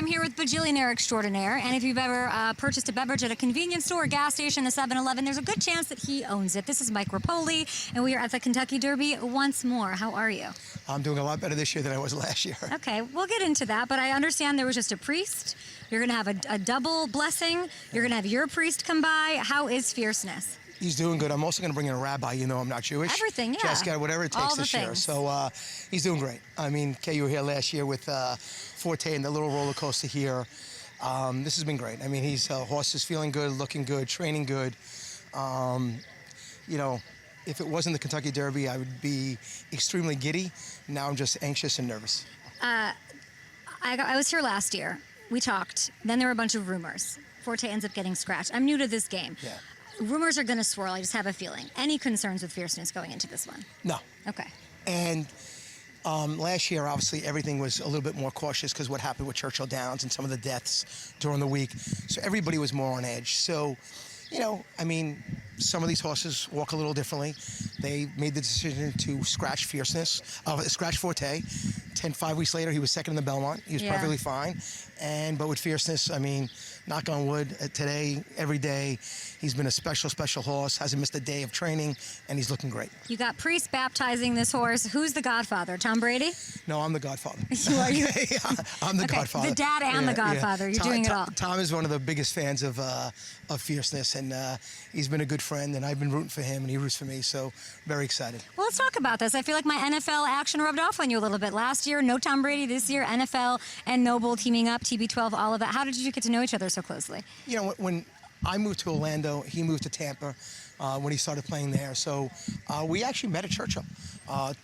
I'm here with Bajillionaire Extraordinaire, and if you've ever purchased a beverage at a convenience store, a gas station, a 7-Eleven, there's a good chance that he owns it. This is Mike Repole, and we are at the Kentucky Derby once more. How are you? I'm doing a lot better this year than I was last year. Okay, we'll get into that, but I understand there was just a priest. You're going to have a double blessing. You're going to have your priest come by. How is fierceness? He's doing good. I'm also going to bring in a rabbi. You know I'm not Jewish. Everything, yeah. Jessica, whatever it takes this year. So he's doing great. I mean, Kay, you were here last year with Forte and the little roller coaster here. This has been great. I mean, he's horse is feeling good, looking good, training good. You know, if it wasn't the Kentucky Derby, I would be extremely giddy. Now I'm just anxious and nervous. I was here last year. We talked. Then there were a bunch of rumors. Forte ends up getting scratched. I'm new to this game. Yeah. Rumors are going to swirl. I just have a feeling. Any concerns with fierceness going into this one? No. Okay. And last year, obviously, everything was a little bit more cautious because what happened with Churchill Downs and some of the deaths during the week. So everybody was more on edge. So, you know, I mean, some of these horses walk a little differently. They made the decision to scratch fierceness, scratch Forte. 5 weeks later, he was second in the Belmont. He was perfectly fine. But with fierceness, I mean, knock on wood, today, every day, he's been a special, special horse, hasn't missed a day of training, and he's looking great. You got priests baptizing this horse. Who's the godfather? Tom Brady? No, I'm the godfather. You are? Okay, I'm the godfather. The dad and the godfather. You're doing it all. Tom is one of the biggest fans of fierceness, and he's been a good friend, and I've been rooting for him, and he roots for me, so very excited. Well, let's talk about this. I feel like my NFL action rubbed off on you a little bit. Last year, no Tom Brady. This year, NFL and NoBull teaming up, TB12, all of that. How did you get to know each other so closely? You know, when I moved to Orlando, he moved to Tampa when he started playing there. So we actually met at Churchill.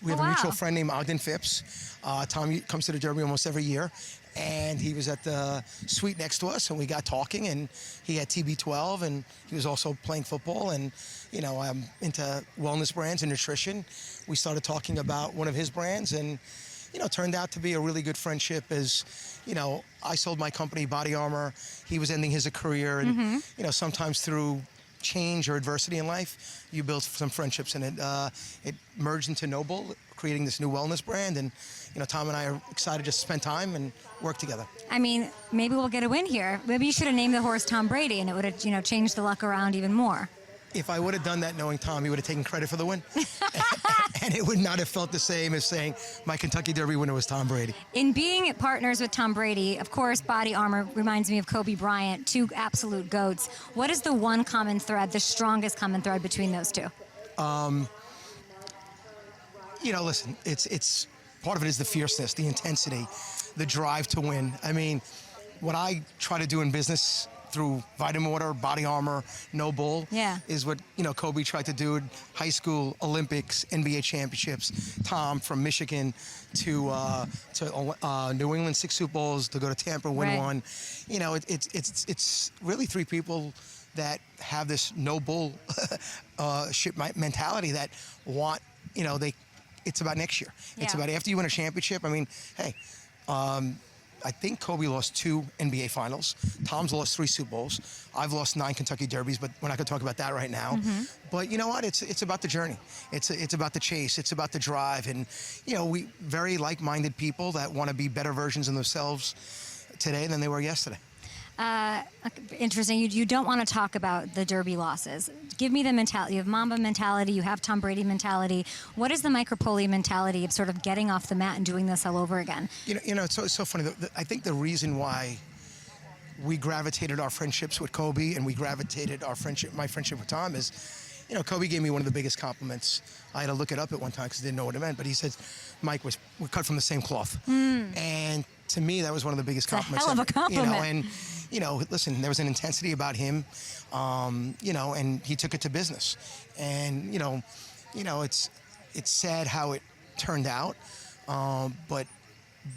We have a mutual friend named Ogden Phipps. Tom comes to the Derby almost every year. And he was at the suite next to us, and we got talking, and he had TB12, and he was also playing football, and, you know, I'm into wellness brands and nutrition. We started talking about one of his brands, and, you know, turned out to be a really good friendship as, you know, I sold my company, BodyArmor. He was ending his career, and, you know, sometimes through change or adversity in life, you build some friendships, and it merged into NoBull, creating this new wellness brand, and, you know, Tom and I are excited just to spend time and work together. I mean, maybe we'll get a win here. Maybe you should have named the horse Tom Brady, and it would have, you know, changed the luck around even more. If I would have done that knowing Tom, he would have taken credit for the win. And it would not have felt the same as saying my Kentucky Derby winner was Tom Brady. In being partners with Tom Brady, of course, BodyArmor reminds me of Kobe Bryant, two absolute GOATs. What is the one common thread, the strongest common thread between those two? You know, listen, it's part of it is the fierceness, the intensity, the drive to win. I mean, what I try to do in business through Vitamin Water, BodyArmor, NoBull, is what, you know, Kobe tried to do in high school, Olympics, NBA championships. Tom from Michigan to New England, 6 Super Bowls, to go to Tampa, win one. You know, it's really 3 people that have this NoBull ship mentality that want, you know, it's about next year. It's about after you win a championship. I mean, hey, I think Kobe lost 2 NBA Finals. Tom's lost 3 Super Bowls. I've lost 9 Kentucky Derbys, but we're not going to talk about that right now. But you know what? It's about the journey. It's about the chase. It's about the drive. And, you know, we very like-minded people that want to be better versions of themselves today than they were yesterday. Interesting. You don't want to talk about the Derby losses. Give me the mentality. You have Mamba mentality. You have Tom Brady mentality. What is the Mike Repole mentality of sort of getting off the mat and doing this all over again? You know, it's so funny. I think the reason why we gravitated our friendships with Kobe and we gravitated my friendship with Tom is, you know, Kobe gave me one of the biggest compliments. I had to look it up at one time because I didn't know what it meant. But he said, Mike, we're cut from the same cloth. And to me, that was one of the biggest compliments. It's a hell of a compliment. You know, and, you know, listen, there was an intensity about him, you know, and he took it to business. And, you know, it's sad how it turned out, but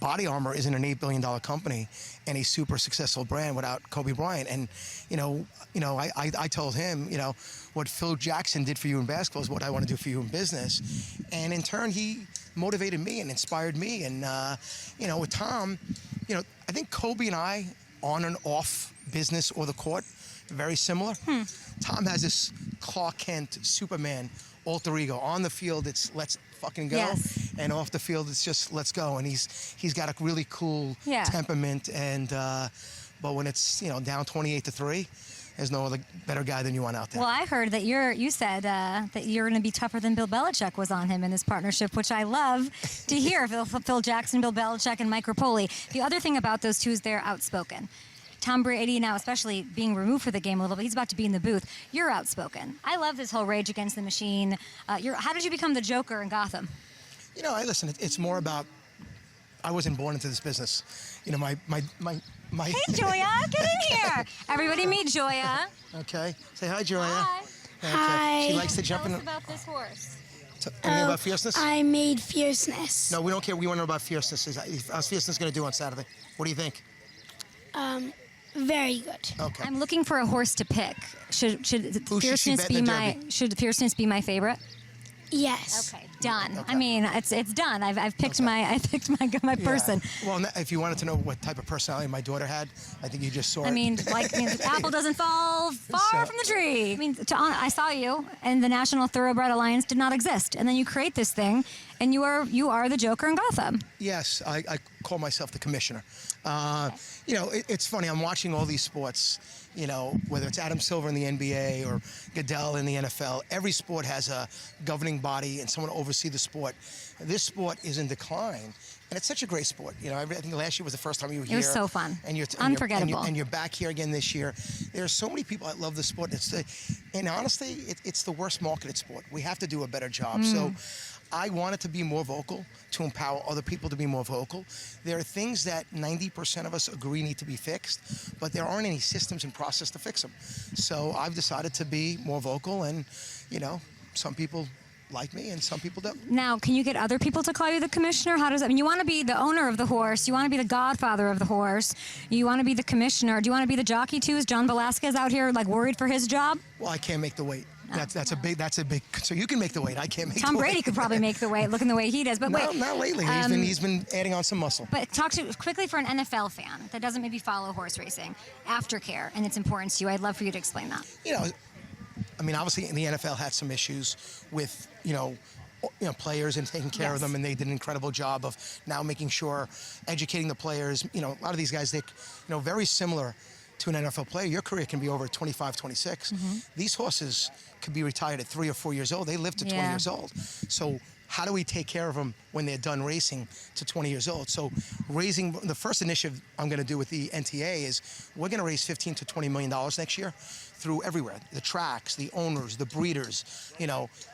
BodyArmor isn't an $8 billion company and a super successful brand without Kobe Bryant. And, you know, I told him, you know, what Phil Jackson did for you in basketball is what I want to do for you in business. And in turn, he motivated me and inspired me. And, you know, with Tom, you know, I think Kobe and I, on and off business or the court, very similar. Tom has this Clark Kent, Superman alter ego. On the field, it's let's fucking go. Yes. And off the field, it's just let's go. And he's got a really cool Yeah. temperament. And but when it's down 28-3, there's no other better guy than you want out there. Well, I heard that you said that you're going to be tougher than Bill Belichick was on him in this partnership, which I love to hear. Phil Jackson, Bill Belichick, and Mike Repole. The other thing about those two is they're outspoken. Tom Brady now, especially being removed for the game a little bit, he's about to be in the booth. You're outspoken. I love this whole Rage Against the Machine. How did you become the Joker in Gotham? Listen, it's more about I wasn't born into this business. My Hey, Joya, get in here. Everybody meet Joya. Okay. Say hi, Joya. Hi. Okay. Hi. She likes to Tell jump in. us about this horse. Anything about fierceness? I made fierceness. No, we don't care. We want to know about fierceness. How's fierceness going to do on Saturday? What do you think? Very good. Okay. I'm looking for a horse to pick. Should Who should she fierceness bet be in the my Derby? should fierceness be my favorite? Yes. Okay, done. Okay. I mean, it's done. I've picked my my person. Yeah. Well, if you wanted to know what type of personality my daughter had, I think you just saw it. I mean, the apple doesn't fall far from the tree. I mean, I saw you, and the National Thoroughbred Alliance did not exist, and then you create this thing, and you are the Joker in Gotham. Yes, I call myself the commissioner. It's funny. I'm watching all these sports. Whether it's Adam Silver in the NBA or Goodell in the NFL, every sport has a governing body and someone to oversee the sport. This sport is in decline, and it's such a great sport. I think last year was the first time you were here. It was so fun. And you're Unforgettable. And you're back here again this year. There are so many people that love the sport. And honestly, it's the worst marketed sport. We have to do a better job. So I wanted to be more vocal, to empower other people to be more vocal. There are things that 90% of us agree need to be fixed, but there aren't any systems and process to fix them. So I've decided to be more vocal, and some people like me and some people don't. Now, can you get other people to call you the commissioner? How does that? I mean, you want to be the owner of the horse. You want to be the godfather of the horse. You want to be the commissioner. Do you want to be the jockey too? Is John Velasquez out here worried for his job? Well, I can't make the weight. That's a big. So you can make the weight. I can't make. Tom the weight. Brady could probably make the weight, looking the way he does. But No, wait, not lately. He's been adding on some muscle. But talk to quickly for an NFL fan that doesn't maybe follow horse racing, aftercare and its importance to you. I'd love for you to explain that. Obviously, the NFL had some issues with players and taking care of Yes. them, and they did an incredible job of now making sure educating the players. A lot of these guys, very similar to an NFL player. Your career can be over at 25, 26. These horses could be retired at 3 or 4 years old. They live to 20 Yeah. years old. So how do we take care of them when they're done racing to 20 years old? So the first initiative I'm going to do with the NTA is we're going to raise $15 to $20 million next year through everywhere, the tracks, the owners, the breeders,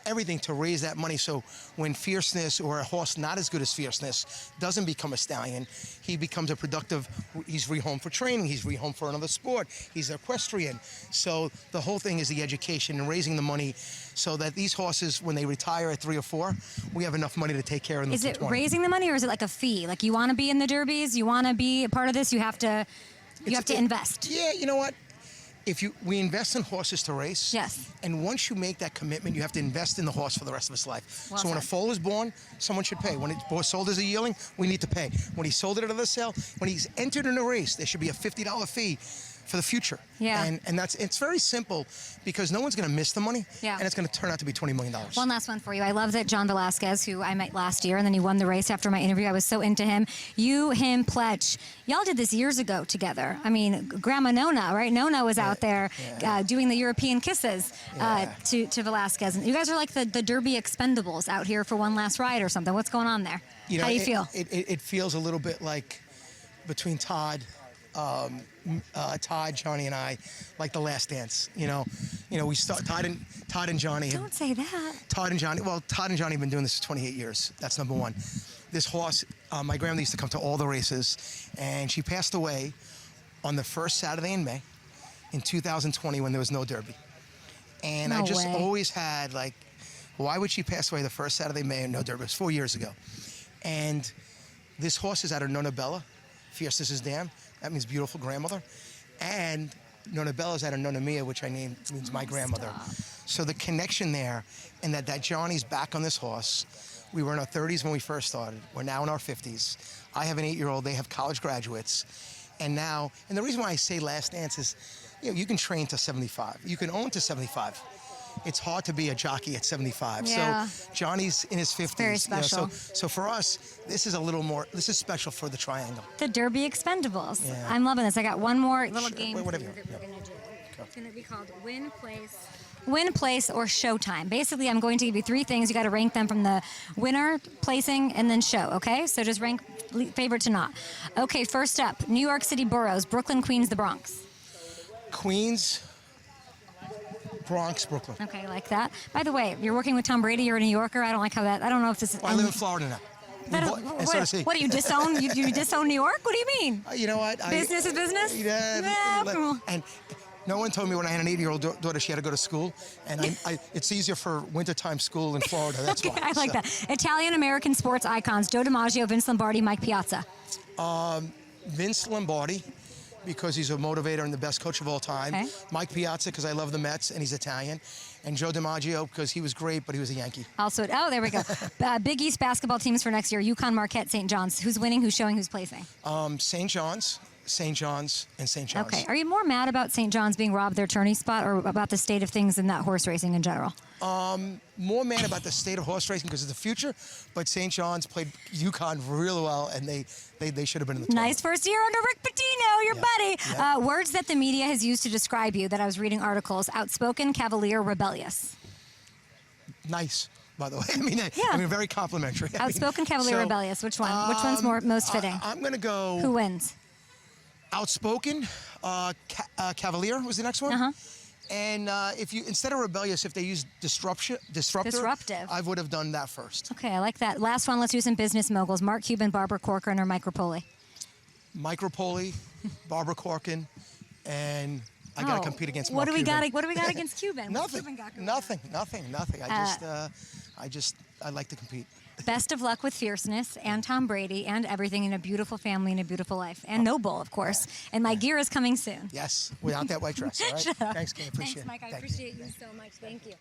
everything to raise that money. So when fierceness or a horse not as good as fierceness doesn't become a stallion, he becomes a productive, he's rehomed for training, he's rehomed for another sport, he's equestrian. So the whole thing is the education and raising the money so that these horses, when they retire at 3 or 4, we have enough money to take care of them. Is to it 20. raising the money, or is it like a fee? Like you want to be in the derbies, you want to be a part of this, you have to invest. Yeah, you know what? We invest in horses to race. Yes. And once you make that commitment, you have to invest in the horse for the rest of his life. Well so when a said. foal is born, someone should pay. When it's sold as a yearling, we need to pay. When he's sold it at another sale, when he's entered in a race, there should be a $50 fee for the future. Yeah. And it's very simple because no oone's going to miss the money. Yeah. And it's going to turn out to be $20 million. One last one for you. I love that John Velasquez, who I met last year, and then he won the race after my interview. I was so into him. You, him, Pletch. Y'all did this years ago together. I mean, Grandma Nona, right? Nona was out there doing the European kisses to Velasquez. And you guys are like the Derby Expendables out here for one last ride or something. What's going on there? How do you feel? It feels a little bit like between Todd, Johnny, and I, like the Last Dance. We start Todd and Johnny. Don't say that. Todd and Johnny have been doing this for 28 years. That's number one. This horse, my grandmother used to come to all the races, and she passed away on the first Saturday in May in 2020 when there was no Derby. And No I just way. always had why would she pass away the first Saturday in May and no Derby? It was 4 years ago. And this horse is out of Nona Fierceness is Dam. That means beautiful grandmother. And Nona Bella is out of Nona Mia, which I named means my grandmother. So the connection there, and that Johnny's back on this horse. We were in our 30s when we first started. We're now in our 50s. I have an 8-year-old. They have college graduates. And the reason why I say Last Dance is, you can train to 75. You can own to 75. it's hard to be a jockey at 75. Yeah. So Johnny's in his 50s. very special. So for us, this is a little more. This is special for the triangle. The Derby Expendables. Yeah. I'm loving this. I got one more little Sure. game Wait, whatever that you we're want. going to do. It's going to be called Win, Place, or Showtime. Basically, I'm going to give you three things. You got to rank them from the winner, placing, and then show, okay? So just rank favorite to not. Okay, first up, New York City boroughs, Brooklyn, Queens, the Bronx. Queens, Bronx, Brooklyn. Okay, I like that. By the way, you're working with Tom Brady. You're a New Yorker. I don't like how that. I don't know if this is. Well, I live in Florida now. And so does he. What do you disown? you disown New York? What do you mean? You know what? Business is business. Yeah. And no one told me when I had an 8-year-old daughter she had to go to school, and it's easier for wintertime school in Florida. That's why. I like that. Italian-American sports icons: Joe DiMaggio, Vince Lombardi, Mike Piazza. Vince Lombardi, because he's a motivator and the best coach of all time. Okay. Mike Piazza, because I love the Mets and he's Italian. And Joe DiMaggio, because he was great, but he was a Yankee. Also, there we go. Big East basketball teams for next year: UConn, Marquette, St. John's. Who's winning? Who's showing? Who's placing? St. John's, and St. John's. Okay. Are you more mad about St. John's being robbed their tourney spot, or about the state of things in that horse racing in general? More mad about the state of horse racing because of the future, but St. John's played UConn really well, and they should have been in the tournament. Nice first year under Rick Pitino, your buddy. Yeah. Words that the media has used to describe you that I was reading articles: outspoken, cavalier, rebellious. Nice, by the way. I mean, very complimentary. Outspoken, cavalier, rebellious. Which one? Which one's most fitting? I'm going to go Who wins? outspoken. Cavalier was the next one. Uh-huh. And if you instead of rebellious, if they use disruptive, Disruptive. I would have done that first. Okay, I like that. Last one. Let's do some business moguls: Mark Cuban, Barbara Corcoran, or Mike Repole. Mike Repole, Barbara Corcoran, and I got to compete against Mark What do we Cuban. got? What do we got against Cuban? What's Nothing. Cuban got going on? Nothing. I like to compete. Best of luck with fierceness and Tom Brady and everything, in a beautiful family and a beautiful life. And NoBull, of course. And my gear is coming soon. Yes, without that white dress. All right. Thanks, Kay. Appreciate Thanks, Mike. it. I Thank you. appreciate you so much. Thank you.